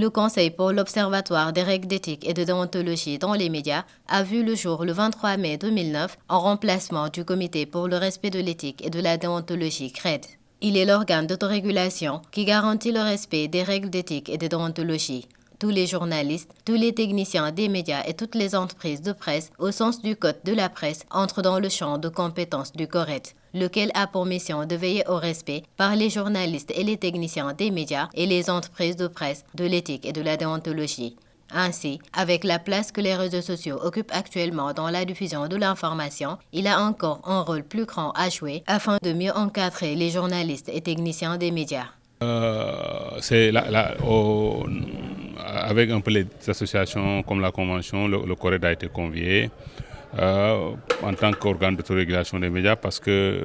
Le Conseil pour l'Observatoire des règles d'éthique et de déontologie dans les médias a vu le jour le 23 mai 2009 en remplacement du Comité pour le respect de l'éthique et de la déontologie CRED. Il est l'organe d'autorégulation qui garantit le respect des règles d'éthique et de déontologie. Tous les journalistes, tous les techniciens des médias et toutes les entreprises de presse, au sens du Code de la presse, entrent dans le champ de compétences du CORED, lequel a pour mission de veiller au respect par les journalistes et les techniciens des médias et les entreprises de presse de l'éthique et de la déontologie. Ainsi, avec la place que les réseaux sociaux occupent actuellement dans la diffusion de l'information, il a encore un rôle plus grand à jouer afin de mieux encadrer les journalistes et techniciens des médias. Avec un peu les associations comme la Convention, le CORED a été convié en tant qu'organe d'autorégulation des médias parce que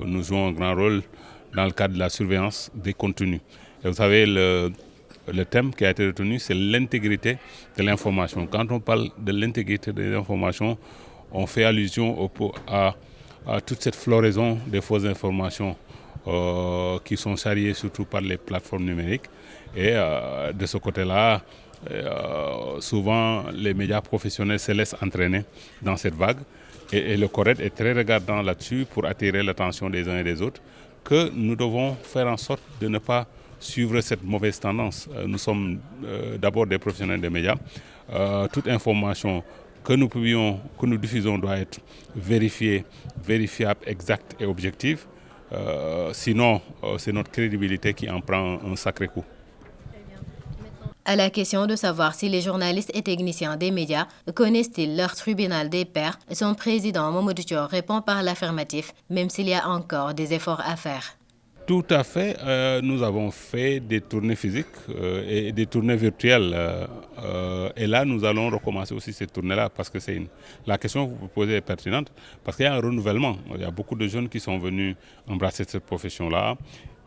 nous jouons un grand rôle dans le cadre de la surveillance des contenus. Et vous savez, le thème qui a été retenu, c'est l'intégrité de l'information. Quand on parle de l'intégrité de l'information, on fait allusion à toute cette floraison des fausses informations qui sont charriées surtout par les plateformes numériques. Et de ce côté-là, souvent les médias professionnels se laissent entraîner dans cette vague. Et le CORED est très regardant là-dessus pour attirer l'attention des uns et des autres, que nous devons faire en sorte de ne pas suivre cette mauvaise tendance. Nous sommes d'abord des professionnels des médias. Toute information que nous diffusons doit être vérifiée, vérifiable, exacte et objective. Sinon, c'est notre crédibilité qui en prend un sacré coup. À la question de savoir si les journalistes et techniciens des médias connaissent-ils leur tribunal des pairs, son président Mamadou Thior répond par l'affirmatif, même s'il y a encore des efforts à faire. Tout à fait. Nous avons fait des tournées physiques et des tournées virtuelles. Et là, nous allons recommencer aussi ces tournées-là parce que la question que vous posez est pertinente. Parce qu'il y a un renouvellement. Il y a beaucoup de jeunes qui sont venus embrasser cette profession-là.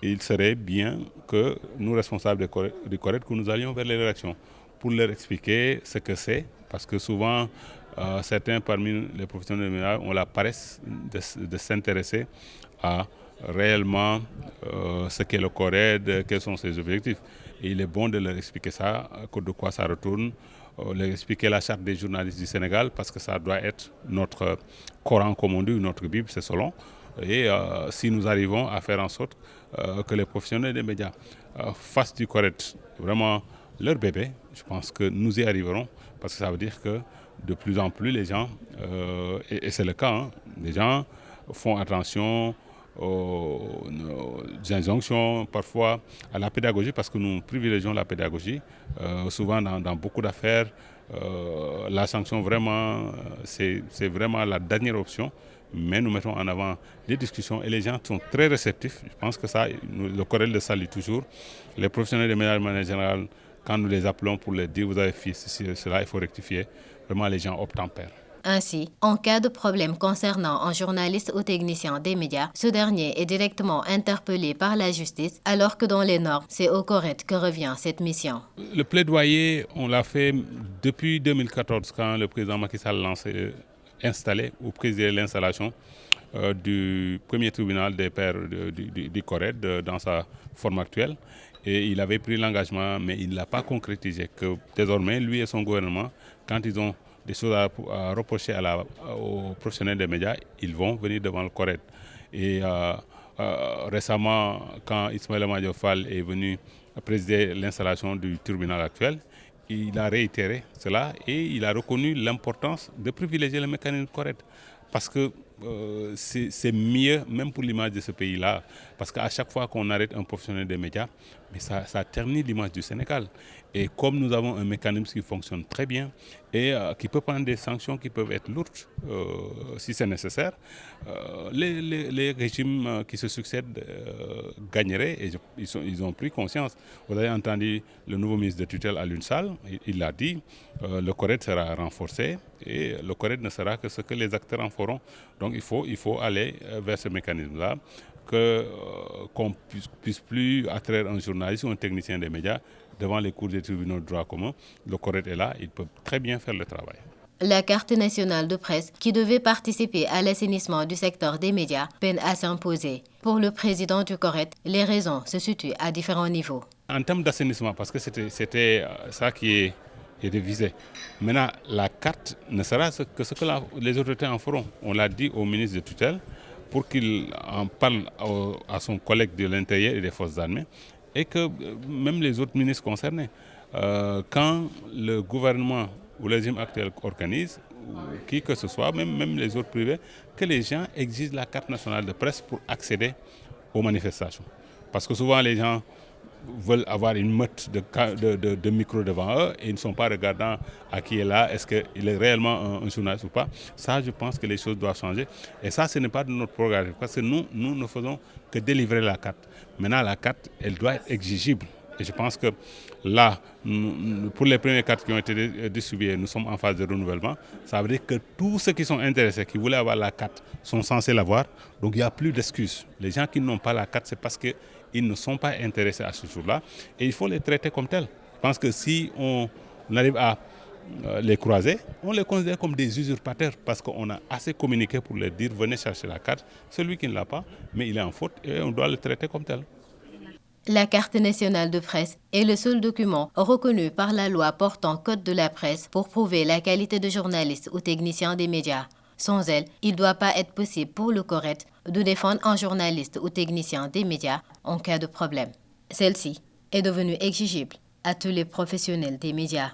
Il serait bien que nous, responsables du CORED, que nous allions vers les rédactions pour leur expliquer ce que c'est. Parce que souvent, certains parmi les professionnels de médias ont la paresse de s'intéresser à réellement ce qu'est le CORED, quels sont ses objectifs. Et il est bon de leur expliquer ça, de quoi ça retourne, leur expliquer la charte des journalistes du Sénégal, parce que ça doit être notre Coran, comme on dit, notre Bible, c'est selon. Et si nous arrivons à faire en sorte que les professionnels des médias fassent du CORED vraiment leur bébé, je pense que nous y arriverons, parce que ça veut dire que de plus en plus les gens, et c'est le cas, hein, les gens font attention aux injonctions, parfois à la pédagogie, parce que nous privilégions la pédagogie. Souvent dans beaucoup d'affaires, la sanction vraiment, c'est vraiment la dernière option, mais nous mettons en avant les discussions et les gens sont très réceptifs. Je pense que ça, le CORED le salue toujours. Les professionnels des médias de manière générale, quand nous les appelons pour leur dire vous avez fait ceci et cela, il faut rectifier, vraiment les gens obtempèrent. Ainsi, en cas de problème concernant un journaliste ou technicien des médias, ce dernier est directement interpellé par la justice, alors que dans les normes, c'est au CORED que revient cette mission. Le plaidoyer, on l'a fait depuis 2014, quand le président Macky Sall installé ou présidé l'installation du premier tribunal des pairs du CORED dans sa forme actuelle. Et il avait pris l'engagement, mais il ne l'a pas concrétisé, que désormais, lui et son gouvernement, quand ils ont des choses à reprocher aux professionnels des médias, ils vont venir devant le CORED. Et récemment, quand Ismaïla Madior Fall est venu présider l'installation du tribunal actuel, il a réitéré cela et il a reconnu l'importance de privilégier le mécanisme CORED. Parce que c'est mieux, même pour l'image de ce pays-là, parce qu'à chaque fois qu'on arrête un professionnel des médias, mais ça ternit l'image du Sénégal. Et comme nous avons un mécanisme qui fonctionne très bien et qui peut prendre des sanctions qui peuvent être lourdes si c'est nécessaire, les régimes qui se succèdent gagneraient et ils ont pris conscience. Vous avez entendu le nouveau ministre de tutelle Alioune Sall, il l'a dit, le CORED sera renforcé et le CORED ne sera que ce que les acteurs en feront. Donc il faut aller vers ce mécanisme-là, qu'on puisse plus attraire un journaliste ou un technicien des médias devant les cours des tribunaux de droit commun. Le CORED est là, il peut très bien faire le travail. La carte nationale de presse, qui devait participer à l'assainissement du secteur des médias, peine à s'imposer. Pour le président du CORED, les raisons se situent à différents niveaux. En termes d'assainissement, parce que c'était ça qui était visé. Maintenant, la carte ne sera que ce que les autorités en feront. On l'a dit au ministre de tutelle pour qu'il en parle à son collègue de l'Intérieur et des Forces armées et que même les autres ministres concernés, quand le gouvernement ou le régime actuel organise, ou qui que ce soit, même les autres privés, que les gens exigent la carte nationale de presse pour accéder aux manifestations. Parce que souvent les gens veulent avoir une meute de micros devant eux et ils ne sont pas regardants à qui est là, est-ce qu'il est réellement un journaliste ou pas. Ça, je pense que les choses doivent changer. Et ça, ce n'est pas de notre programme, parce que nous ne faisons que délivrer la carte. Maintenant, la carte, elle doit être exigible. Et je pense que là, pour les premières cartes qui ont été distribuées, nous sommes en phase de renouvellement. Ça veut dire que tous ceux qui sont intéressés, qui voulaient avoir la carte, sont censés l'avoir. Donc il n'y a plus d'excuses. Les gens qui n'ont pas la carte, c'est parce qu'ils ne sont pas intéressés à ce jour-là. Et il faut les traiter comme tels. Je pense que si on arrive à les croiser, on les considère comme des usurpateurs parce qu'on a assez communiqué pour leur dire venez chercher la carte. Celui qui ne l'a pas, mais il est en faute et on doit le traiter comme tel. La carte nationale de presse est le seul document reconnu par la loi portant code de la presse pour prouver la qualité de journaliste ou technicien des médias. Sans elle, il ne doit pas être possible pour le CORED de défendre un journaliste ou technicien des médias en cas de problème. Celle-ci est devenue exigible à tous les professionnels des médias.